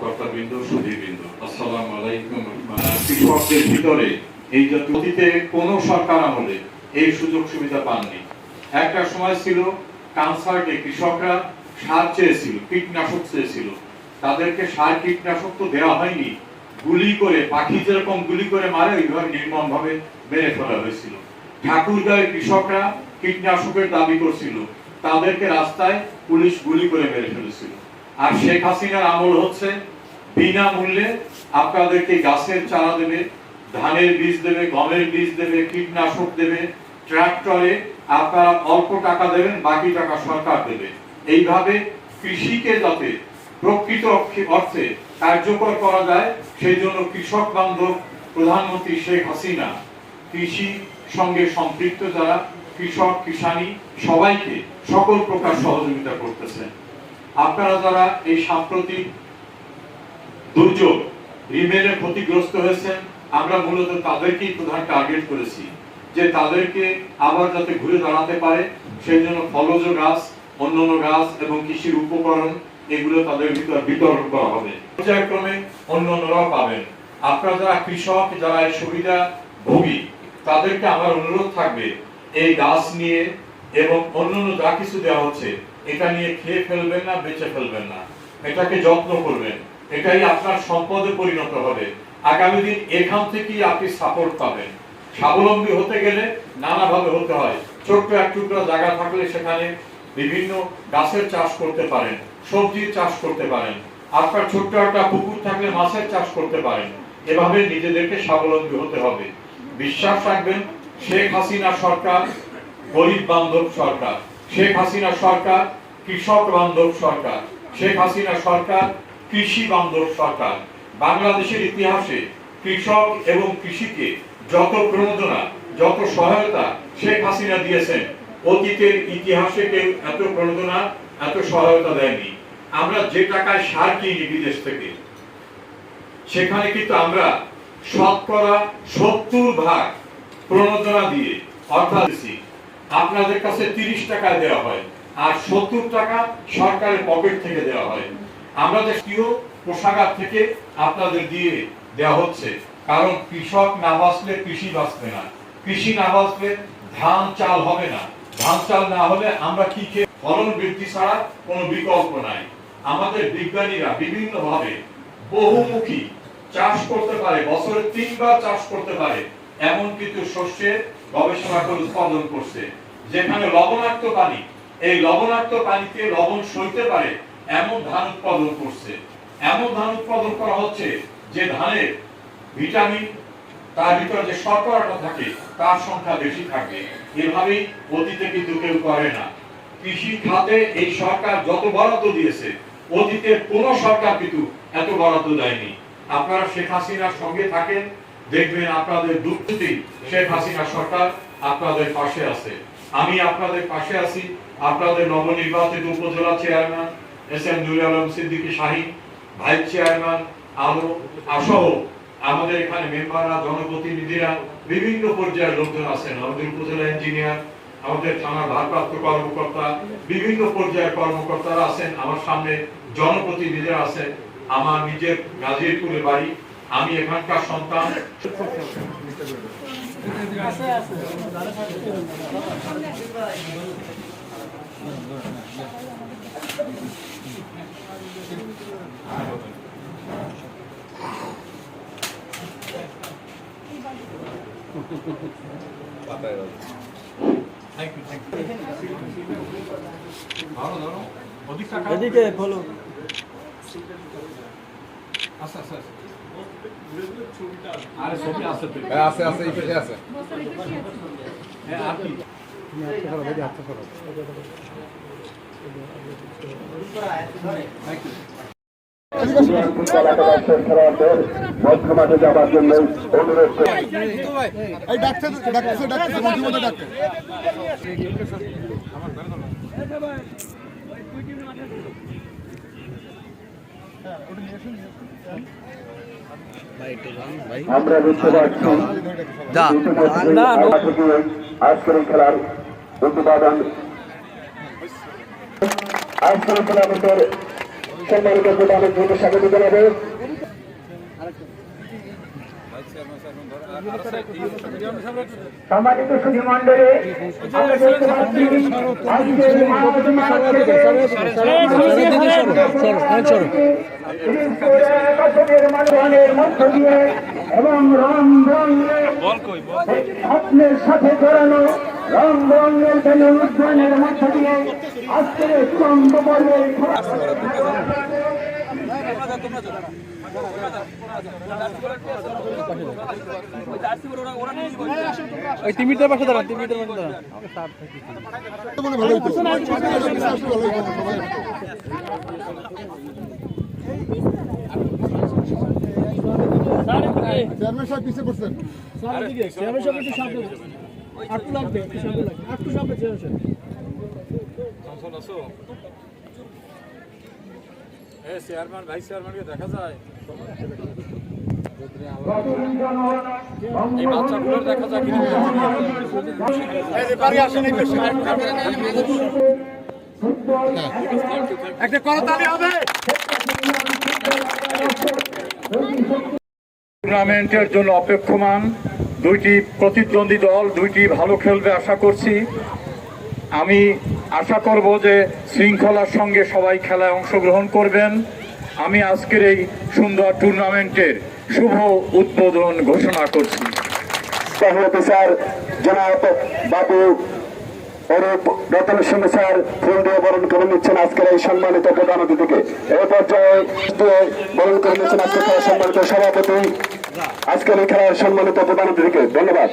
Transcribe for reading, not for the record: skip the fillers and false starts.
কর্মকর্তাবৃন্দ, সুধীবৃন্দ, আসসালামু আলাইকুম। কৃষকদের ভিতরে এই যে অতীতে কোন সরকার আমলে এই সুযোগ সুবিধা পাননি। একটা সময় ছিল কানসার্টে কৃষকরা সার চেয়েছিল, কীটনাশক চেয়েছিল, তাদেরকে সার কীটনাশক তো দেওয়া হয়নি, গুলি করে, পাখি যেরকম গুলি করে মারে ওইভাবে নির্মম ভাবে মেরে ফেলা হয়েছিল। ঠাকুরগাঁয়ের কৃষকরা কীটনাশকের দাবি করছিল, তাদেরকে রাস্তায় পুলিশ গুলি করে মেরে ফেলেছিল। আর শেখ হাসিনার আমল হচ্ছে বিনামূল্যে আপনাদেরকে গাছের চারা দেবে, ধানের বীজ দেবে, গমের বীজ দেবে, কীটনাশক দেবে, ট্রাক্টরে আপনারা অল্প টাকা দেবেন, বাকি টাকা সরকার দেবে। এইভাবে কৃষিকে যাতে প্রকৃত অর্থে কার্যকর করা যায় সেই জন্য কৃষক বান্ধব প্রধানমন্ত্রী শেখ হাসিনা কৃষি সঙ্গে সম্পৃক্ত যারা কৃষক, কিষানি সবাইকে সকল প্রকার সহযোগিতা করতেছেন। আপনারা যারা এই সাম্প্রতিক দুর্যোগ রিমেলে ক্ষতিগ্রস্ত হয়েছেন, আমরা মূলত তাদেরকেই প্রধান টার্গেট করেছি যে তাদেরকে আবার যাতে ঘুরে দাঁড়াতে পারে সেই জন্য ফলজ গাছ, অন্যান্য গাছ এবং কৃষির উপকরণ এগুলো তাদের ভিতর বিতরণ করা হবে। পর্যায়ক্রমে অন্যান্যরাও পাবেন। আপনারা যারা কৃষক, যারা এই সুবিধা ভোগী, তাদেরকে আমার অনুরোধ থাকবে এই গাছ নিয়ে এবং অন্যান্য যা কিছু দেওয়া হচ্ছে এটা নিয়ে খেয়ে ফেলবেন না, বেঁচে ফেলবেন না, এটাকে যত্ন করবেন। এটাই আপনার সম্পদে পরিণত হবে। আগামী দিন এখান থেকেই আপনি সাপোর্ট পাবেন। স্বাবলম্বী হতে গেলে নানাভাবে হতে হয়। ছোট্ট এক টুকরা জায়গা থাকলে সেখানে বিভিন্ন গাছের চাষ করতে পারেন, সবজির চাষ করতে পারেন, আপনার ছোট্ট একটা পুকুর থাকলে মাছের চাষ করতে পারেন। এভাবে নিজেদেরকে স্বাবলম্বী হতে হবে। বিশ্বাস রাখবেন, শেখ হাসিনা সরকার গরিব বান্ধব সরকার, শেখ হাসিনা সরকার কৃষক বান্ধব সরকার, শেখ হাসিনা সরকার কৃষি বান্ধব সরকার। বাংলাদেশের ইতিহাসে কৃষক এবং কৃষিকে যত প্রণোদনা, যত সহায়তা শেখ হাসিনা দিয়েছেন, অতীতের ইতিহাসে কেউ এত প্রণোদনা, এত সহায়তা দেয়নি। আমরা যে টাকায় সার কিনি বিদেশ থেকে, সেখানে কিন্তু আমরা শতকরা 70% প্রণোদনা দিয়ে, অর্থাৎ আপনাদের কাছে 30 টাকায় দেওয়া হয় আর 70 টাকা সরকারের পকেট থেকে দেওয়া হয়। আমরা দেশীয় কোষাগার থেকে আপনাদের দিয়ে দেওয়া হচ্ছে, কারণ কৃষক না বাঁচলে কৃষি বাঁচবে না, কৃষি না বাঁচলে ধান চাল হবে না, ধান চাল না হলে আমরা কি খেয়ে, ফলন বৃদ্ধি ছাড়া কোনো বিকল্প নাই। আমাদের বিজ্ঞানীরা বিভিন্ন ভাবে বহুমুখী চাষ করতে পারে, বছরে 3 বার চাষ করতে পারে এমন কিন্তু শস্যের গবেষণা করে উৎপাদন করছে। যেখানে লবণাক্ত পানি, এই লবণাক্ত পানিতে লবণ সইতে পারে এমন ধান উৎপাদন করছে। এমন ধান উৎপাদন করা হচ্ছে যে ধানের ভিটামিন, তার ভিতরে যে শর্করাটা থাকে তার সংখ্যা বেশি থাকে। এভাবেই অতীতে কিন্তু কেউ করে না। কৃষি খাতে এই সরকার যত বরাদ্দ দিয়েছে, অতীতের কোন সরকার কিন্তু এত বরাদ্দ দেয়নি। আপনারা শেখ হাসিনার সঙ্গে থাকেন, দেখবেন আপনাদের দুঃখতেই শেখ হাসিনা সরকার আপনাদের পাশে আছে। আমি আপনাদের পাশে আছি। আপনাদের নবনির্বাচিত upazila chairman S M. Nurul Alam Siddiqui Shaheen, vice chairman Alo সহ আমাদের এখানে মেম্বাররা, জনপ্রতিনিধিরা, বিভিন্ন পর্যায়ের লোকজন আছেন। আমাদের উপজেলা ইঞ্জিনিয়ার, আমাদের থানার ভারপ্রাপ্ত কর্মকর্তা, বিভিন্ন পর্যায়ের কর্মকর্তারা আছেন। আমার সামনে জনপ্রতিনিধিরা আছেন। আমার নিজের গাজীপুরে বাড়ি, আমি এখানকার সন্তান। এদিকে বলো। আচ্ছা আচ্ছা আরে ছবি আছে তো, আছে আছে এই পেটে আছে। হ্যাঁ আপনি আচ্ছা করো ভাই, আচ্ছা করো। মধ্যমাঠে যাবার জন্য অনুরোধ করি। এই ডাক্তার মধ্যে ডাক্তার আমরা বুঝতে পারছি আজকের খেলার উদ্বোধন, আজকের খেলার সম্মানিত প্রধানের জন্য স্বাগত জানাবো। সম্মানিত সুধী মন্ডলী, আমরা দেখতে পাচ্ছি আজকে এই মহাসমাজ থেকে কাশ্মীরের মানুষের মধ্য দিয়ে এবং রং রঙের স্বপ্নের সাথে জড়ানো রং রঙের বেলুন উদ্যানের মধ্য দিয়ে আজকের চন্দ্র পর্বের ওই তিমিরটার পাশে দাঁড়ান, তিমিরটার পাশে দাঁড়ান। মনে ভালো হইতো। চেয়ারম্যান সাহেব পিছিয়ে পড়ছেন। চেয়ারম্যান সাহেব একটু সামনে একটু লাগবে, একটু সামনে লাগবে, একটু সামনে চেয়ারম্যান সাহেব। চেয়ারম্যান ভাইস চেয়ারম্যানকে দেখা যায়, এই বাচ্চাগুলোর দেখা যায় কিনা। একটা করতালি হবে। টুর্নামেন্টের জন্য অপেক্ষমান দুইটি প্রতিদ্বন্দ্বী দল, দুইটি ভালো খেলবে আশা করছি। আমি আশা করব যে শৃঙ্খলার সঙ্গে সবাই খেলায় অংশগ্রহণ করবেন। আমি আজকের এই সুন্দর টুর্নামেন্টের শুভ উদ্বোধন ঘোষণা করছি। অফিসার জনাব বাবু অরূপ রতন সিং স্যার ফুল দিয়ে বরণ করে নিচ্ছেন আজকের এই সম্মানিত প্রধান অতিথিকে। এই পর্যায়ে বরণ করে নিচ্ছেন আজকের সম্মানিত সভাপতি, আজকের এই খেলার সম্মানিত প্রধান অতিথিকে। ধন্যবাদ।